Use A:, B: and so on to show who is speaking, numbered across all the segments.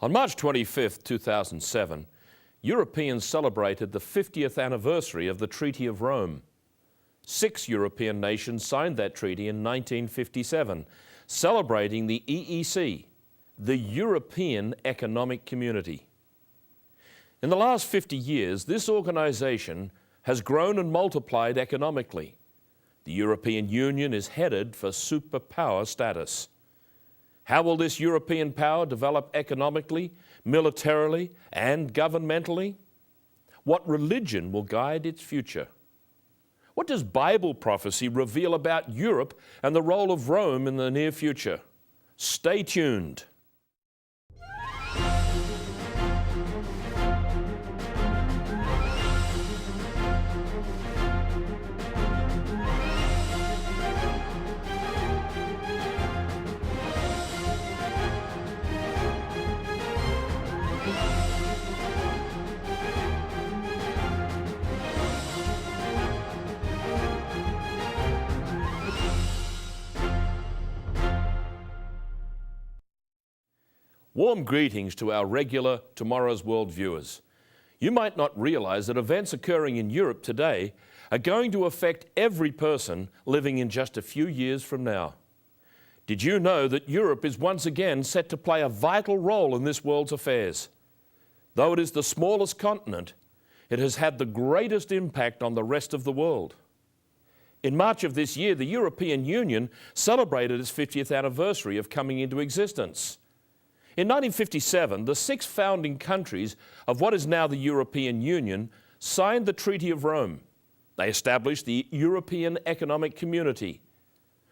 A: On March 25, 2007, Europeans celebrated the 50th anniversary of the Treaty of Rome. 6 European nations signed that treaty in 1957, celebrating the EEC, the European Economic Community. In the last 50 years, this organisation has grown and multiplied economically. The European Union is headed for superpower status. How will this European power develop economically, militarily, and governmentally? What religion will guide its future? What does Bible prophecy reveal about Europe and the role of Rome in the near future? Stay tuned. Warm greetings to our regular Tomorrow's World viewers. You might not realize that events occurring in Europe today are going to affect every person living in just a few years from now. Did you know that Europe is once again set to play a vital role in this world's affairs? Though it is the smallest continent, it has had the greatest impact on the rest of the world. In March of this year, the European Union celebrated its 50th anniversary of coming into existence. In 1957, the 6 founding countries of what is now the European Union signed the Treaty of Rome. They established the European Economic Community.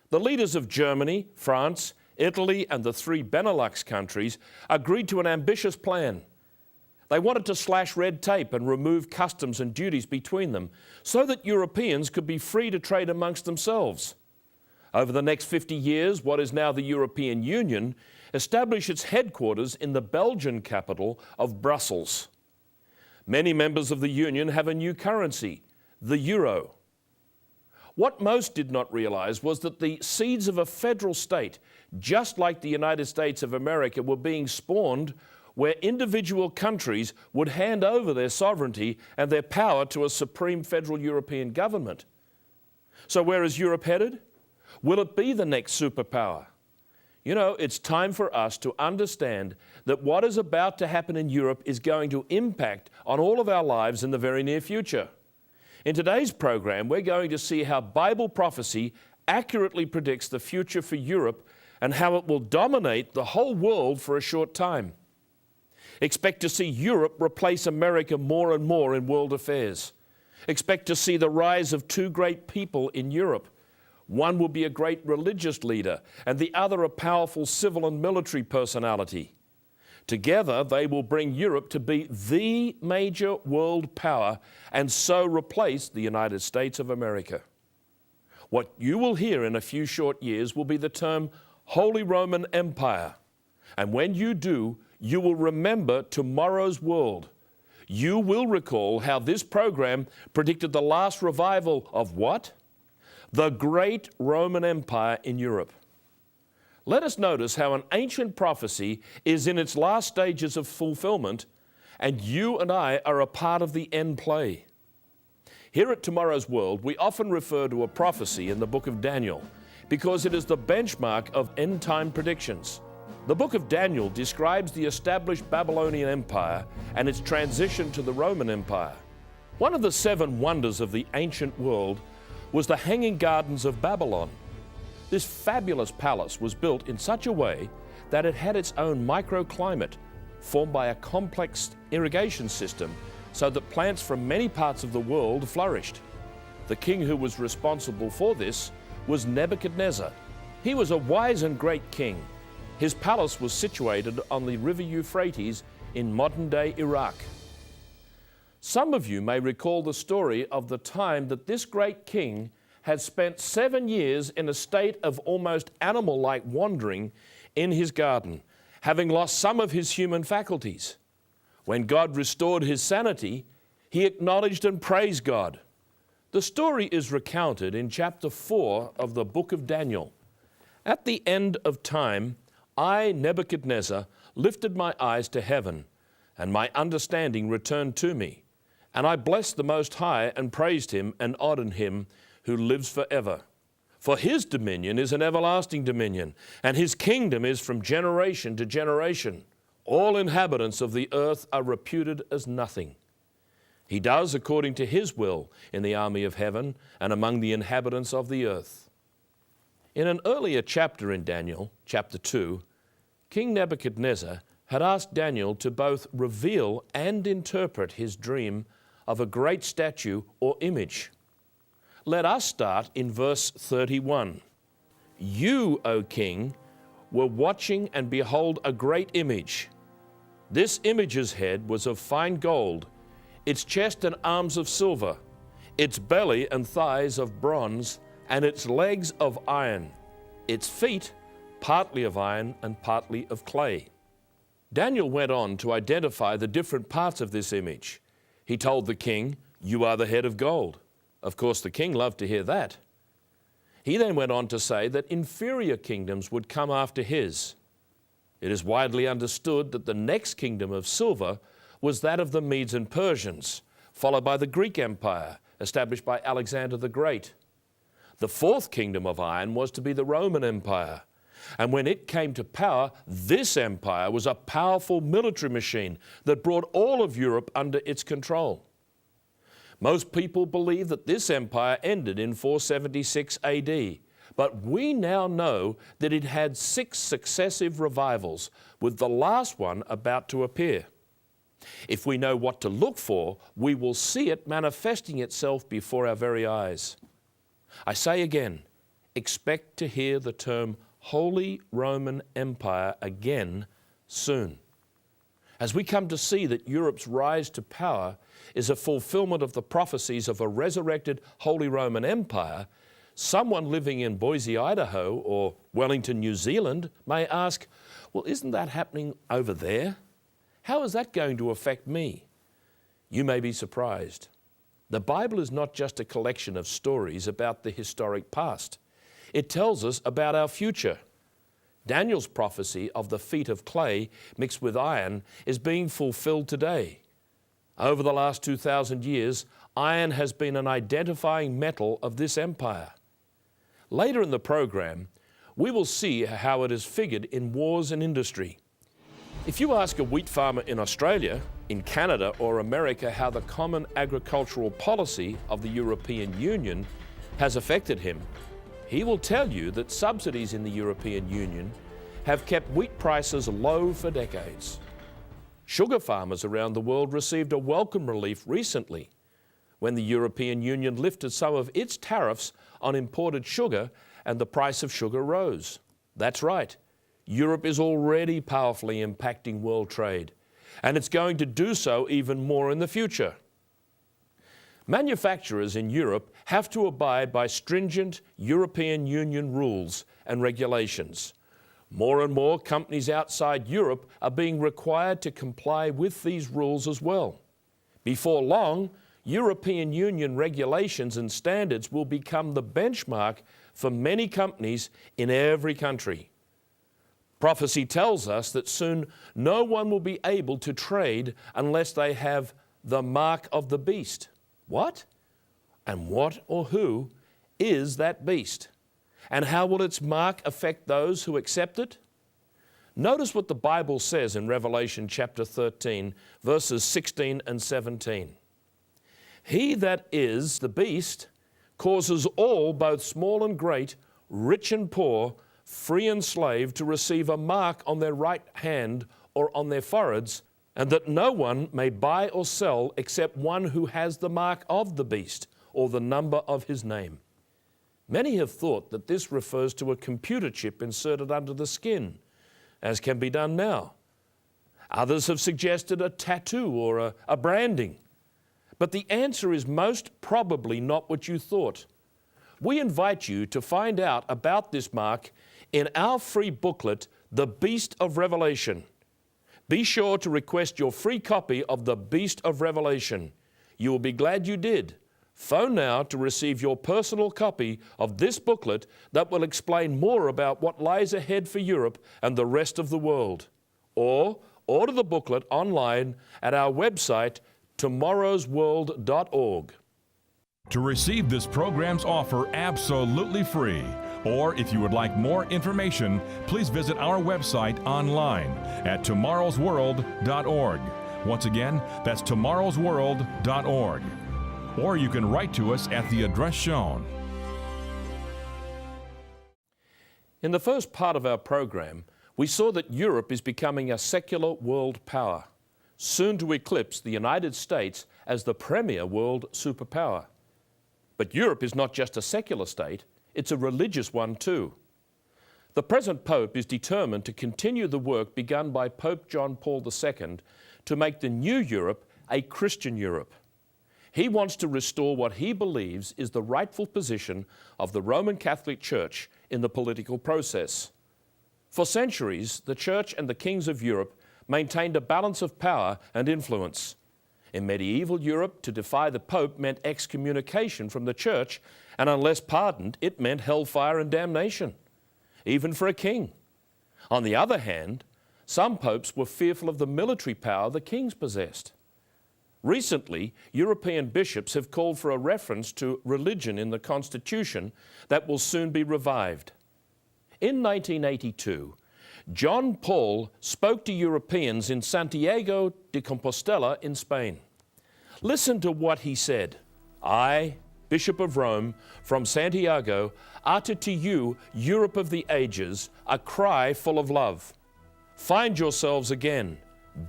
A: The leaders of Germany, France, Italy, and the 3 Benelux countries agreed to an ambitious plan. They wanted to slash red tape and remove customs and duties between them so that Europeans could be free to trade amongst themselves. Over the next 50 years, what is now the European Union established its headquarters in the Belgian capital of Brussels. Many members of the Union have a new currency, the euro. What most did not realize was that the seeds of a federal state, just like the United States of America, were being spawned where individual countries would hand over their sovereignty and their power to a supreme federal European government. So where is Europe headed? Will it be the next superpower? You know, it's time for us to understand that what is about to happen in Europe is going to impact on all of our lives in the very near future. In today's program, we're going to see how Bible prophecy accurately predicts the future for Europe and how it will dominate the whole world for a short time. Expect to see Europe replace America more and more in world affairs. Expect to see the rise of 2 great people in Europe. One will be a great religious leader, and the other a powerful civil and military personality. Together, they will bring Europe to be the major world power and so replace the United States of America. What you will hear in a few short years will be the term Holy Roman Empire. And when you do, you will remember tomorrow's world. You will recall how this program predicted the last revival of what? The great Roman Empire in Europe. Let us notice how an ancient prophecy is in its last stages of fulfillment, and you and I are a part of the end play. Here at Tomorrow's World, we often refer to a prophecy in the book of Daniel because it is the benchmark of end-time predictions. The book of Daniel describes the established Babylonian Empire and its transition to the Roman Empire. One of the 7 wonders of the ancient world was the Hanging Gardens of Babylon. This fabulous palace was built in such a way that it had its own microclimate formed by a complex irrigation system so that plants from many parts of the world flourished. The king who was responsible for this was Nebuchadnezzar. He was a wise and great king. His palace was situated on the river Euphrates in modern-day Iraq. Some of you may recall the story of the time that this great king had spent 7 years in a state of almost animal-like wandering in his garden, having lost some of his human faculties. When God restored his sanity, he acknowledged and praised God. The story is recounted in chapter 4 of the book of Daniel. At the end of time, I, Nebuchadnezzar, lifted my eyes to heaven, and my understanding returned to me. And I blessed the Most High and praised him and honoured him who lives forever. For his dominion is an everlasting dominion, and his kingdom is from generation to generation. All inhabitants of the earth are reputed as nothing. He does according to his will in the army of heaven and among the inhabitants of the earth. In an earlier chapter in Daniel, chapter 2, King Nebuchadnezzar had asked Daniel to both reveal and interpret his dream of a great statue or image. Let us start in verse 31. You, O king, were watching, and behold a great image. This image's head was of fine gold, its chest and arms of silver, its belly and thighs of bronze, and its legs of iron, its feet partly of iron and partly of clay. Daniel went on to identify the different parts of this image. He told the king, "You are the head of gold." Of course, the king loved to hear that. He then went on to say that inferior kingdoms would come after his. It is widely understood that the next kingdom of silver was that of the Medes and Persians, followed by the Greek Empire, established by Alexander the Great. The fourth kingdom of iron was to be the Roman Empire. And when it came to power, this empire was a powerful military machine that brought all of Europe under its control. Most people believe that this empire ended in 476 AD, but we now know that it had 6 successive revivals, with the last one about to appear. If we know what to look for, we will see it manifesting itself before our very eyes. I say again, expect to hear the term Holy Roman Empire again soon. As we come to see that Europe's rise to power is a fulfillment of the prophecies of a resurrected Holy Roman Empire, someone living in Boise, Idaho, or Wellington, New Zealand may ask, well, isn't that happening over there? How is that going to affect me? You may be surprised. The Bible is not just a collection of stories about the historic past. It tells us about our future. Daniel's prophecy of the feet of clay mixed with iron is being fulfilled today. Over the last 2,000 years, iron has been an identifying metal of this empire. Later in the program, we will see how it is figured in wars and industry. If you ask a wheat farmer in Australia, in Canada or America how the common agricultural policy of the European Union has affected him, he will tell you that subsidies in the European Union have kept wheat prices low for decades. Sugar farmers around the world received a welcome relief recently when the European Union lifted some of its tariffs on imported sugar and the price of sugar rose. That's right, Europe is already powerfully impacting world trade, and it's going to do so even more in the future. Manufacturers in Europe have to abide by stringent European Union rules and regulations. More and more companies outside Europe are being required to comply with these rules as well. Before long, European Union regulations and standards will become the benchmark for many companies in every country. Prophecy tells us that soon no one will be able to trade unless they have the mark of the beast. What? And what or who is that beast? And how will its mark affect those who accept it? Notice what the Bible says in Revelation chapter 13, verses 16 and 17. He that is the beast causes all, both small and great, rich and poor, free and slave, to receive a mark on their right hand or on their foreheads, and that no one may buy or sell except one who has the mark of the beast or the number of his name. Many have thought that this refers to a computer chip inserted under the skin, as can be done now. Others have suggested a tattoo or a branding. But the answer is most probably not what you thought. We invite you to find out about this mark in our free booklet, The Beast of Revelation. Be sure to request your free copy of The Beast of Revelation. You will be glad you did. Phone now to receive your personal copy of this booklet that will explain more about what lies ahead for Europe and the rest of the world. or order the booklet online at our website, tomorrowsworld.org.
B: To receive this program's offer absolutely free, or if you would like more information, please visit our website online at tomorrowsworld.org. Once again, that's tomorrowsworld.org. Or you can write to us at the address shown.
A: In the first part of our program, we saw that Europe is becoming a secular world power, soon to eclipse the United States as the premier world superpower. But Europe is not just a secular state, it's a religious one too. The present Pope is determined to continue the work begun by Pope John Paul II to make the new Europe a Christian Europe. He wants to restore what he believes is the rightful position of the Roman Catholic Church in the political process. For centuries, the Church and the kings of Europe maintained a balance of power and influence. In medieval Europe, to defy the Pope meant excommunication from the Church, and unless pardoned, it meant hellfire and damnation, even for a king. On the other hand, some popes were fearful of the military power the kings possessed. Recently, European bishops have called for a reference to religion in the Constitution that will soon be revived. In 1982, John Paul spoke to Europeans in Santiago de Compostela in Spain. Listen to what he said. I, Bishop of Rome, from Santiago, utter to you, Europe of the ages, a cry full of love. Find yourselves again.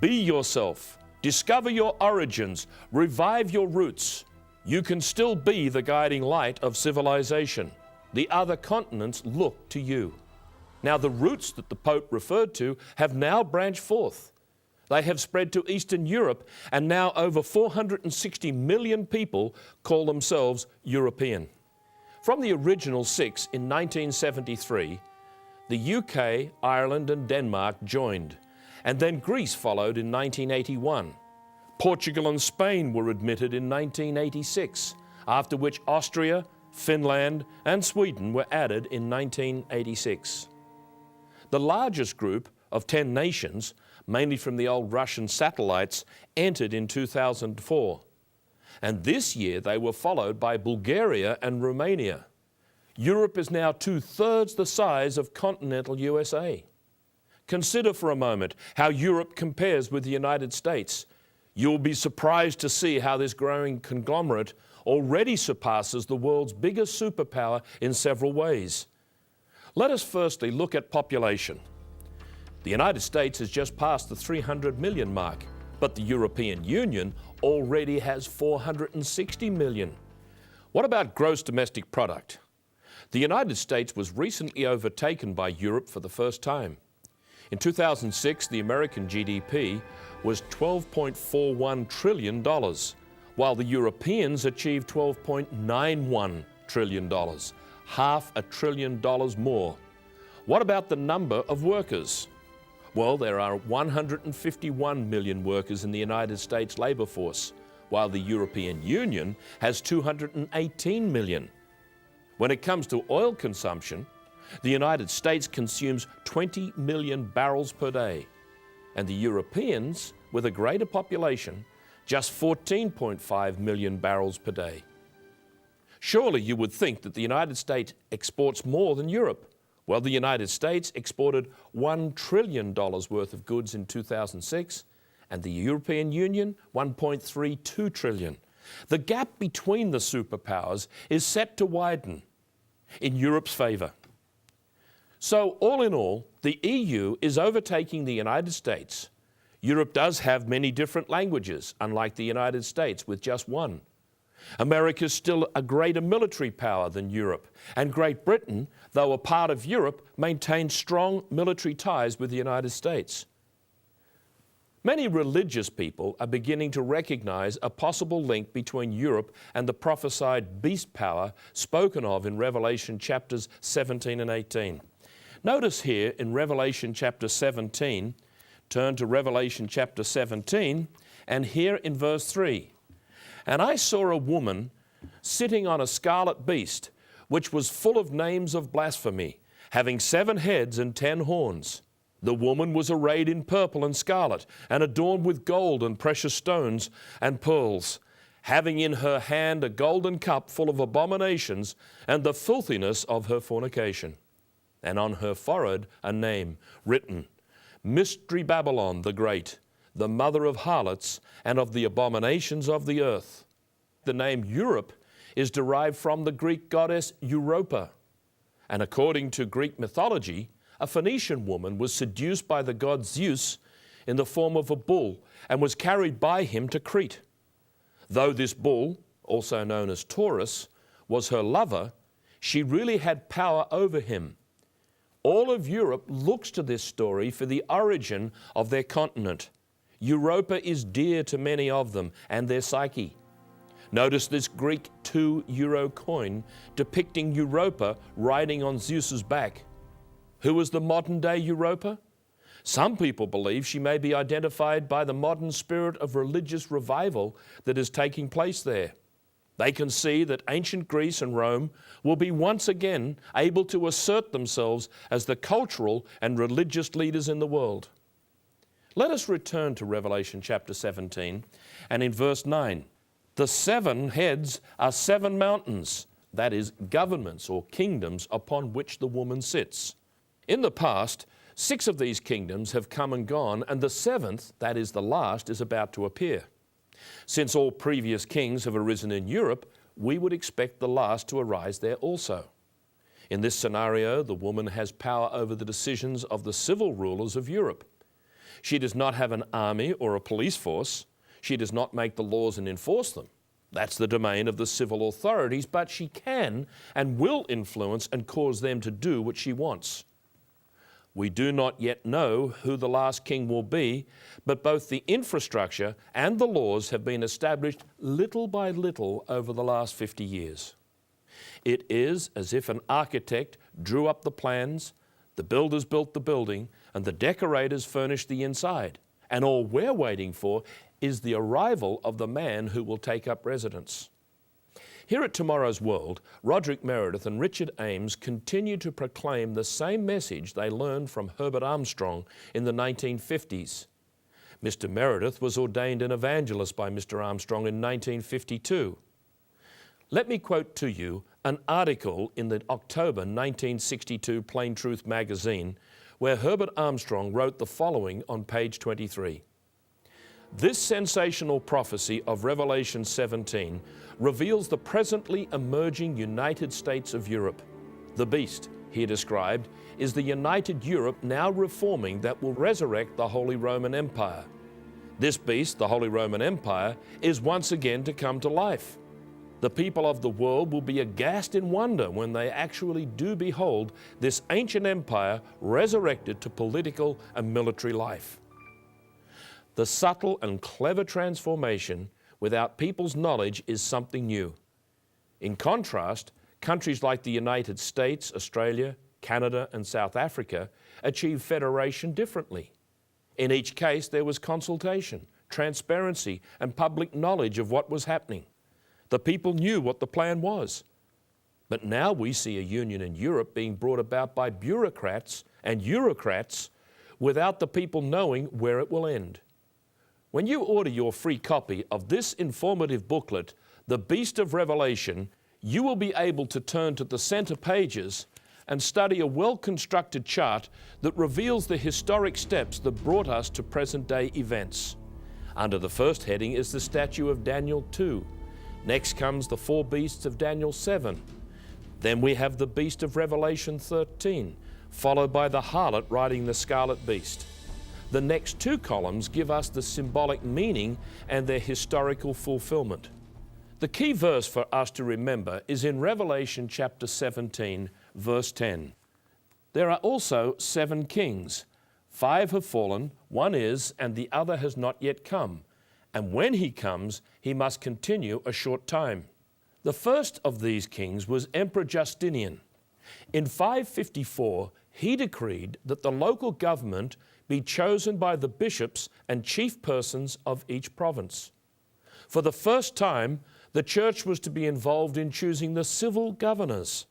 A: Be yourself. Discover your origins. Revive your roots. You can still be the guiding light of civilization. The other continents look to you. Now, the roots that the Pope referred to have now branched forth. They have spread to Eastern Europe, and now over 460 million people call themselves European. From the original 6 in 1973, the UK, Ireland, and Denmark joined, and then Greece followed in 1981. Portugal and Spain were admitted in 1986, after which Austria, Finland, and Sweden were added in 1986. The largest group of 10 nations, mainly from the old Russian satellites, entered in 2004. And this year they were followed by Bulgaria and Romania. Europe is now 2/3 the size of continental USA. Consider for a moment how Europe compares with the United States. You'll be surprised to see how this growing conglomerate already surpasses the world's biggest superpower in several ways. Let us firstly look at population. The United States has just passed the 300 million mark, but the European Union already has 460 million. What about gross domestic product? The United States was recently overtaken by Europe for the first time. In 2006, the American GDP was $12.41 trillion, while the Europeans achieved $12.91 trillion. $500 billion more. What about the number of workers? Well, there are 151 million workers in the United States labor force, while the European Union has 218 million. When it comes to oil consumption, the United States consumes 20 million barrels per day, and the Europeans, with a greater population, just 14.5 million barrels per day. Surely you would think that the United States exports more than Europe. Well, the United States exported $1 trillion worth of goods in 2006, and the European Union, $1.32 trillion. The gap between the superpowers is set to widen in Europe's favor. So, all in all, the EU is overtaking the United States. Europe does have many different languages, unlike the United States with just one. America is still a greater military power than Europe, and Great Britain, though a part of Europe, maintains strong military ties with the United States. Many religious people are beginning to recognize a possible link between Europe and the prophesied beast power spoken of in Revelation chapters 17 and 18. Notice here in Revelation chapter 17, turn to Revelation chapter 17, and here in verse 3. And I saw a woman sitting on a scarlet beast, which was full of names of blasphemy, having 7 heads and 10 horns. The woman was arrayed in purple and scarlet, and adorned with gold and precious stones and pearls, having in her hand a golden cup full of abominations and the filthiness of her fornication. And on her forehead a name written, Mystery Babylon the Great, the mother of harlots and of the abominations of the earth. The name Europe is derived from the Greek goddess Europa. And according to Greek mythology, a Phoenician woman was seduced by the god Zeus in the form of a bull and was carried by him to Crete. Though this bull, also known as Taurus, was her lover, she really had power over him. All of Europe looks to this story for the origin of their continent. Europa is dear to many of them and their psyche. Notice this Greek 2 euro coin depicting Europa riding on Zeus's back. Who is the modern day Europa? Some people believe she may be identified by the modern spirit of religious revival that is taking place there. They can see that ancient Greece and Rome will be once again able to assert themselves as the cultural and religious leaders in the world. Let us return to Revelation chapter 17 and in verse 9. The 7 heads are 7 mountains, that is, governments or kingdoms upon which the woman sits. In the past, 6 of these kingdoms have come and gone, and the 7th, that is the last, is about to appear. Since all previous kings have arisen in Europe, we would expect the last to arise there also. In this scenario, the woman has power over the decisions of the civil rulers of Europe. She does not have an army or a police force. She does not make the laws and enforce them. That's the domain of the civil authorities, but she can and will influence and cause them to do what she wants. We do not yet know who the last king will be, but both the infrastructure and the laws have been established little by little over the last 50 years. It is as if an architect drew up the plans, the builders built the building, and the decorators furnished the inside. And all we're waiting for is the arrival of the man who will take up residence. Here at Tomorrow's World, Roderick Meredith and Richard Ames continue to proclaim the same message they learned from Herbert Armstrong in the 1950s. Mr. Meredith was ordained an evangelist by Mr. Armstrong in 1952. Let me quote to you an article in the October 1962 Plain Truth magazine where Herbert Armstrong wrote the following on page 23. This sensational prophecy of Revelation 17 reveals the presently emerging United States of Europe. The beast, here described, is the united Europe now reforming that will resurrect the Holy Roman Empire. This beast, the Holy Roman Empire, is once again to come to life. The people of the world will be aghast in wonder when they actually do behold this ancient empire resurrected to political and military life. The subtle and clever transformation without people's knowledge is something new. In contrast, countries like the United States, Australia, Canada, and South Africa achieved federation differently. In each case, there was consultation, transparency, and public knowledge of what was happening. The people knew what the plan was. But now we see a union in Europe being brought about by bureaucrats and Eurocrats without the people knowing where it will end. When you order your free copy of this informative booklet, The Beast of Revelation, you will be able to turn to the center pages and study a well-constructed chart that reveals the historic steps that brought us to present-day events. Under the first heading is the statue of Daniel 2. Next comes the 4 beasts of Daniel 7. Then we have the beast of Revelation 13, followed by the harlot riding the scarlet beast. The next 2 columns give us the symbolic meaning and their historical fulfillment. The key verse for us to remember is in Revelation chapter 17, verse 10. There are also 7 kings. 5 have fallen, 1 is, and the other has not yet come. And when he comes, he must continue a short time. The first of these kings was Emperor Justinian. In 554, he decreed that the local government be chosen by the bishops and chief persons of each province. For the first time, the church was to be involved in choosing the civil governors.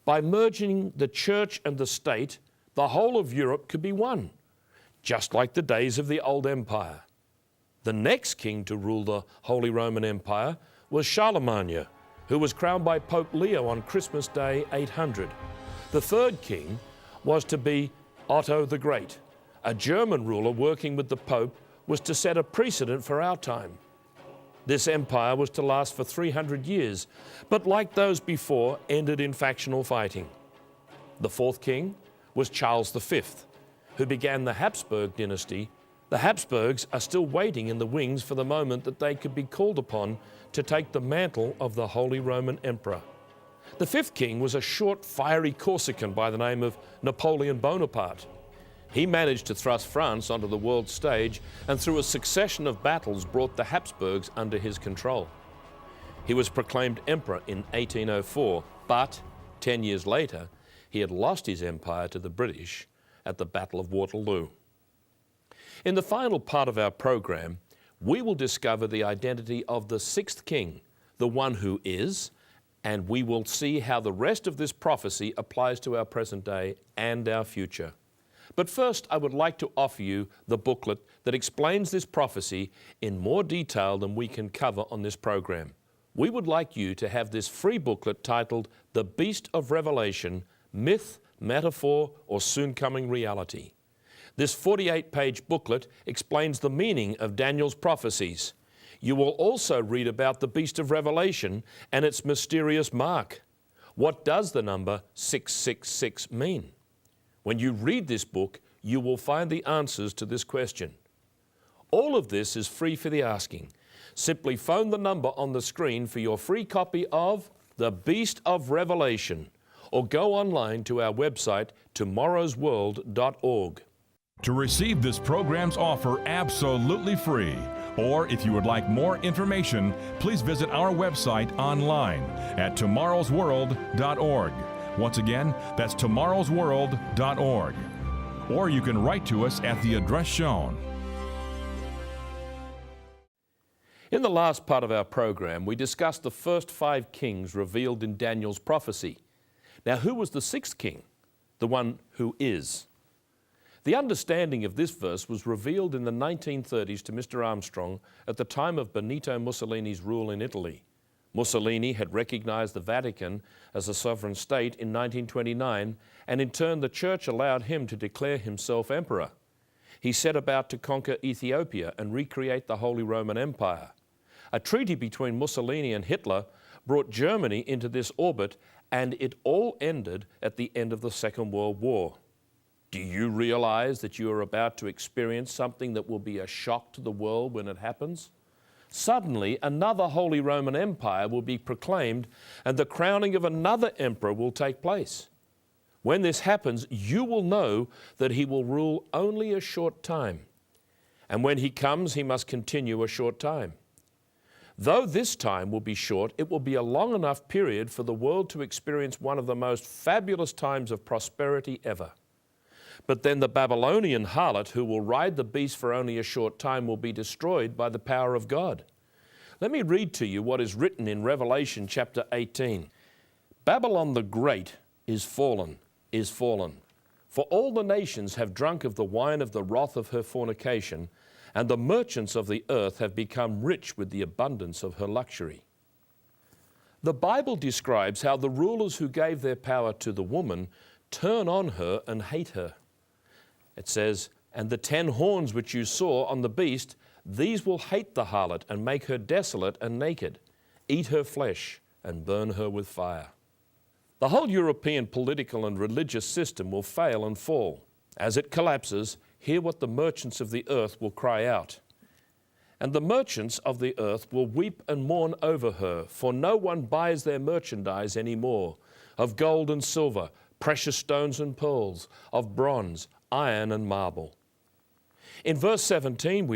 A: By merging the church and the state, the whole of Europe could be won, just like the days of the old empire. The next king to rule the Holy Roman Empire was Charlemagne, who was crowned by Pope Leo on Christmas Day 800. The third king was to be Otto the Great. A German ruler working with the Pope was to set a precedent for our time. This empire was to last for 300 years, but like those before, ended in factional fighting. The fourth king was Charles V, who began the Habsburg dynasty. The Habsburgs are still waiting in the wings for the moment that they could be called upon to take the mantle of the Holy Roman Emperor. The fifth king was a short, fiery Corsican by the name of Napoleon Bonaparte. He managed to thrust France onto the world stage and through a succession of battles brought the Habsburgs under his control. He was proclaimed emperor in 1804, but 10 years later, he had lost his empire to the British at the Battle of Waterloo. In the final part of our program, we will discover the identity of the sixth king, the one who is, and we will see how the rest of this prophecy applies to our present day and our future. But first, I would like to offer you the booklet that explains this prophecy in more detail than we can cover on this program. We would like you to have this free booklet titled The Beast of Revelation, Myth, Metaphor, or Soon Coming Reality. This 48-page booklet explains the meaning of Daniel's prophecies. You will also read about the Beast of Revelation and its mysterious mark. What does the number 666 mean? When you read this book, you will find the answers to this question. All of this is free for the asking. Simply phone the number on the screen for your free copy of The Beast of Revelation, or go online to our website, tomorrowsworld.org.
B: To receive this program's offer absolutely free, or if you would like more information, please visit our website online at tomorrowsworld.org. Once again, that's tomorrowsworld.org. Or you can write to us at the address shown.
A: In the last part of our program, we discussed the first 5 kings revealed in Daniel's prophecy. Now, who was the sixth king? The one who is. The understanding of this verse was revealed in the 1930s to Mr. Armstrong at the time of Benito Mussolini's rule in Italy. Mussolini had recognized the Vatican as a sovereign state in 1929, and in turn the Church allowed him to declare himself emperor. He set about to conquer Ethiopia and recreate the Holy Roman Empire. A treaty between Mussolini and Hitler brought Germany into this orbit, and it all ended at the end of the Second World War. Do you realize that you are about to experience something that will be a shock to the world when it happens? Suddenly, another Holy Roman Empire will be proclaimed, and the crowning of another emperor will take place. When this happens, you will know that he will rule only a short time. And when he comes, he must continue a short time. Though this time will be short, it will be a long enough period for the world to experience one of the most fabulous times of prosperity ever. But then the Babylonian harlot who will ride the beast for only a short time will be destroyed by the power of God. Let me read to you what is written in Revelation chapter 18. Babylon the Great is fallen. For all the nations have drunk of the wine of the wrath of her fornication, and the merchants of the earth have become rich with the abundance of her luxury. The Bible describes how the rulers who gave their power to the woman turn on her and hate her. It says, and the 10 horns which you saw on the beast, these will hate the harlot and make her desolate and naked, eat her flesh and burn her with fire. The whole European political and religious system will fail and fall. As it collapses, hear what the merchants of the earth will cry out. And the merchants of the earth will weep and mourn over her, for no one buys their merchandise any more, of gold and silver, precious stones and pearls, of bronze, iron and marble. In verse 17, we